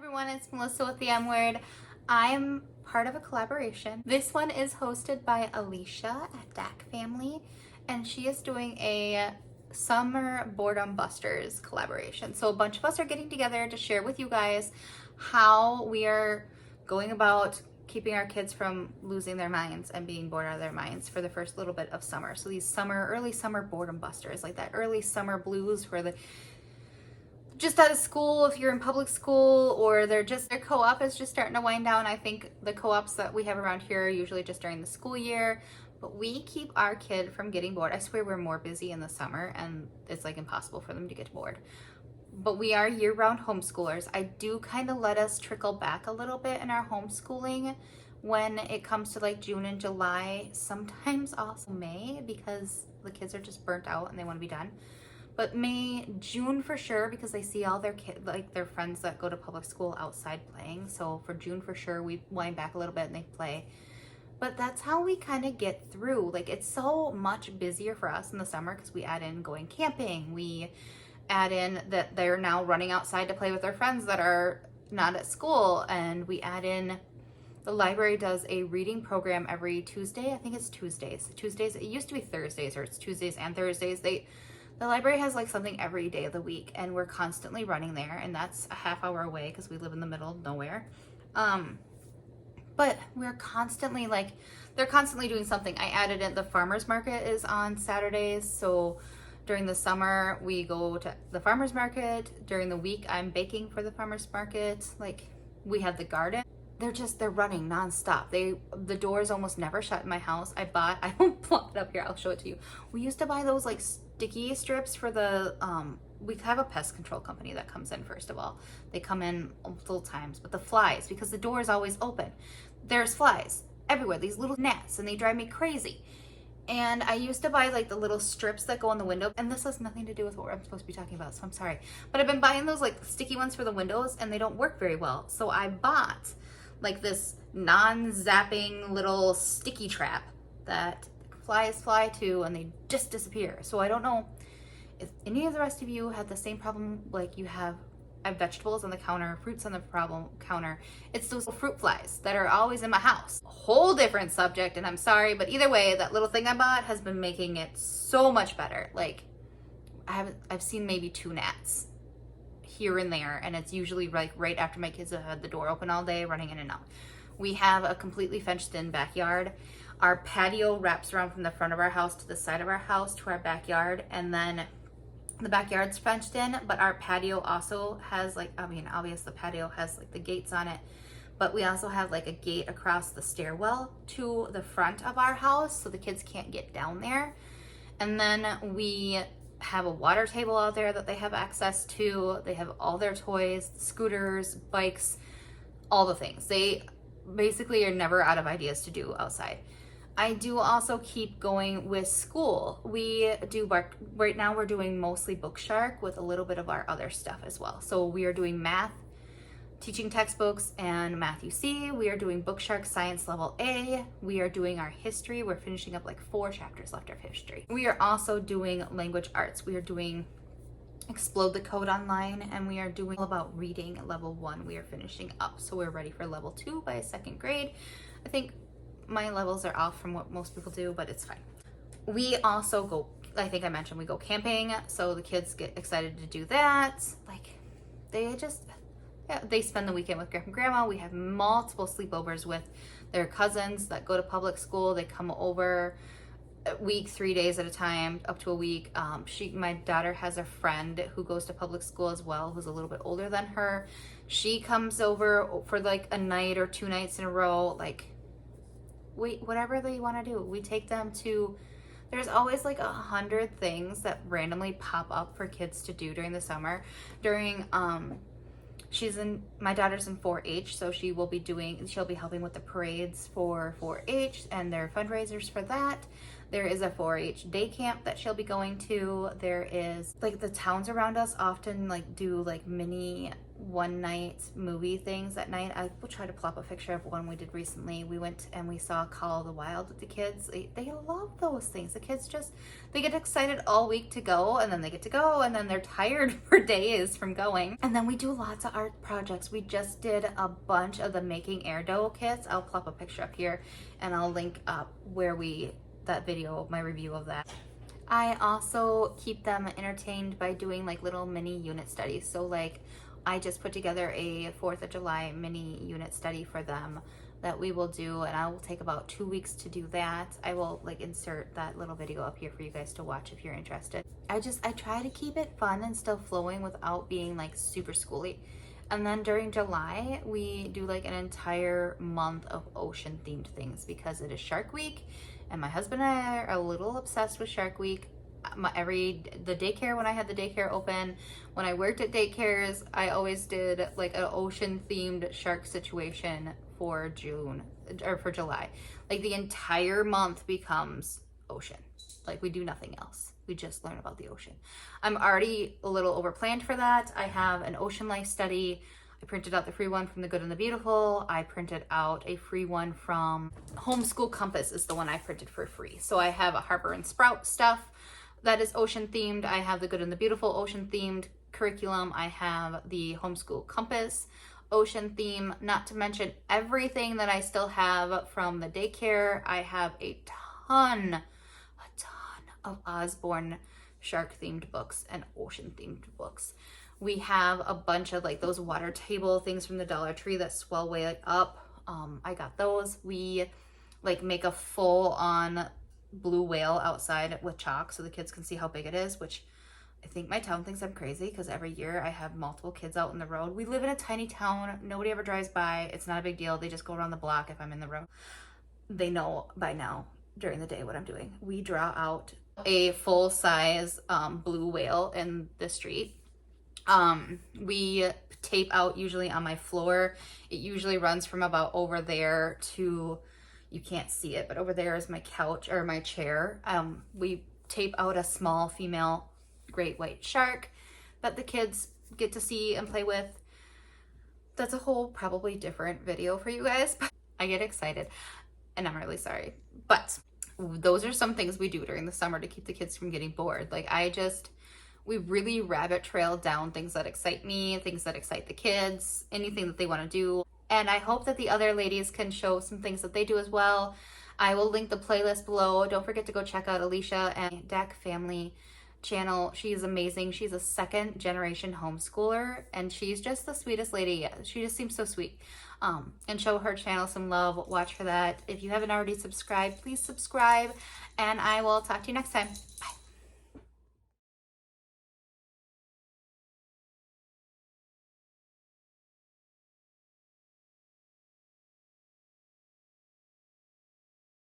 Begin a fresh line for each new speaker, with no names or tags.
Everyone, it's Melissa with the M Word. I'm part of a collaboration. This one is hosted by Alicia at DAC Family, and she is doing a summer Boredom Busters collaboration. So a bunch of us are getting together to share with you guys how we are going about keeping our kids from losing their minds and being bored out of their minds for the first little bit of summer. So these early summer Boredom Busters, like that early summer blues where just out of school, if you're in public school, or their co-op is just starting to wind down. I think the co-ops that we have around here are usually just during the school year, but we keep our kid from getting bored. I swear we're more busy in the summer and it's like impossible for them to get bored. But we are year-round homeschoolers. I do kind of let us trickle back a little bit in our homeschooling when it comes to like June and July, sometimes also May, because the kids are just burnt out and they want to be done. But May, June for sure, because they see all their kids, like their friends that go to public school outside playing. So for June for sure, we wind back a little bit and they play. But that's how we kind of get through. Like, it's so much busier for us in the summer because we add in going camping. We add in that they're now running outside to play with their friends that are not at school. And we add in the library does a reading program every Tuesday. I think it's Tuesdays. It used to be Thursdays, or it's Tuesdays and Thursdays. The library has like something every day of the week, and we're constantly running there, and that's a half hour away because we live in the middle of nowhere. But we're constantly they're constantly doing something. I added in the farmer's market is on Saturdays, so during the summer we go to the farmer's market. During the week I'm baking for the farmer's market. Like, we have the garden. They're running nonstop. The doors almost never shut in my house. I won't plop it up here, I'll show it to you. We used to buy those like sticky strips for the we have a pest control company that comes in. First of all, they come in multiple times, but the flies, because the door is always open, there's flies everywhere, these little gnats, and they drive me crazy. And I used to buy like the little strips that go on the window, and this has nothing to do with what I'm supposed to be talking about, so I'm sorry, but I've been buying those like sticky ones for the windows, and they don't work very well. So I bought like this non-zapping little sticky trap that flies fly to and they just disappear. So I don't know if any of the rest of you had the same problem, like you have vegetables on the counter, fruits on the counter. It's those fruit flies that are always in my house. A whole different subject, and I'm sorry, but either way, that little thing I bought has been making it so much better. Like, I've seen maybe 2 gnats here and there, and it's usually like right after my kids have had the door open all day, running in and out. We have a completely fenced in backyard. Our patio wraps around from the front of our house to the side of our house to our backyard, and then the backyard's fenced in, but our patio also has obviously the patio has like the gates on it, but we also have like a gate across the stairwell to the front of our house so the kids can't get down there. And then we have a water table out there that they have access to. They have all their toys, scooters, bikes, all the things. They basically are never out of ideas to do outside. I do also keep going with school. Right now we're doing mostly Bookshark with a little bit of our other stuff as well. So we are doing math, teaching textbooks, and Math UC. We are doing Bookshark Science Level A. We are doing our history. We're finishing up like 4 chapters left of history. We are also doing language arts. We are doing Explode the Code online, and we are doing all about reading Level 1. We are finishing up, so we're ready for Level 2 by 2nd grade. I think my levels are off from what most people do, but it's fine. We also go, I think I mentioned, we go camping, so the kids get excited to do that. Like, they spend the weekend with Grandpa and Grandma. We have multiple sleepovers with their cousins that go to public school. They come over a week, 3 days at a time, up to a week. My daughter has a friend who goes to public school as well, who's a little bit older than her. She comes over for like a night or 2 nights in a row. Like, whatever they want to do, we take them to. There's always like 100 things that randomly pop up for kids to do during the summer. My daughter's in 4-H, so she'll be helping with the parades for 4-H and their fundraisers for that. There is a 4-H day camp that she'll be going to. There is like the towns around us often like do like mini one night movie things at night. I will try to pull up a picture of one we did recently. We went and we saw Call of the Wild with the kids. They love those things. The kids just, they get excited all week to go, and then they get to go, and then they're tired for days from going. And then we do lots of art projects. We just did a bunch of the making air dough kits. I'll pull up a picture up here and I'll link up where that video, my review of that. I also keep them entertained by doing like little mini unit studies. So like I just put together a 4th of July mini unit study for them that we will do, and I will take about 2 weeks to do that. I will like insert that little video up here for you guys to watch if you're interested. I try to keep it fun and still flowing without being like super schooly. And then during July, we do like an entire month of ocean themed things because it is Shark Week. And my husband and I are a little obsessed with Shark Week. The daycare, when I had the daycare open, when I worked at daycares, I always did like an ocean themed shark situation for June or for July. Like the entire month becomes ocean. Like we do nothing else. We just learn about the ocean. I'm already a little overplanned for that. I have an ocean life study. I printed out the free one from The Good and the Beautiful. I printed out a free one from Homeschool Compass is the one I printed for free. So I have a Harper and Sprout stuff that is ocean themed. I have The Good and the Beautiful ocean themed curriculum. I have the Homeschool Compass ocean theme, not to mention everything that I still have from the daycare. I have a ton of Osborne shark themed books and ocean themed books. We have a bunch of like those water table things from the Dollar Tree that swell way up. I got those. We like make a full on blue whale outside with chalk so the kids can see how big it is, which I think my town thinks I'm crazy because every year I have multiple kids out in the road. We live in a tiny town. Nobody ever drives by. It's not a big deal. They just go around the block if I'm in the road. They know by now during the day what I'm doing. We draw out a full-size blue whale in the street. We tape out usually on my floor. It usually runs from about over there to, you can't see it, but over there is my couch or my chair. We tape out a small female great white shark that the kids get to see and play with. That's a whole probably different video for you guys, but I get excited and I'm really sorry. But those are some things we do during the summer to keep the kids from getting bored. Like we really rabbit trail down things that excite me, things that excite the kids, anything that they want to do. And I hope that the other ladies can show some things that they do as well. I will link the playlist below. Don't forget to go check out Alicia and Dak Family channel. She's amazing. She's a 2nd generation homeschooler and she's just the sweetest lady. She just seems so sweet. And show her channel some love. Watch for that. If you haven't already subscribed, please subscribe and I will talk to you next time. Bye.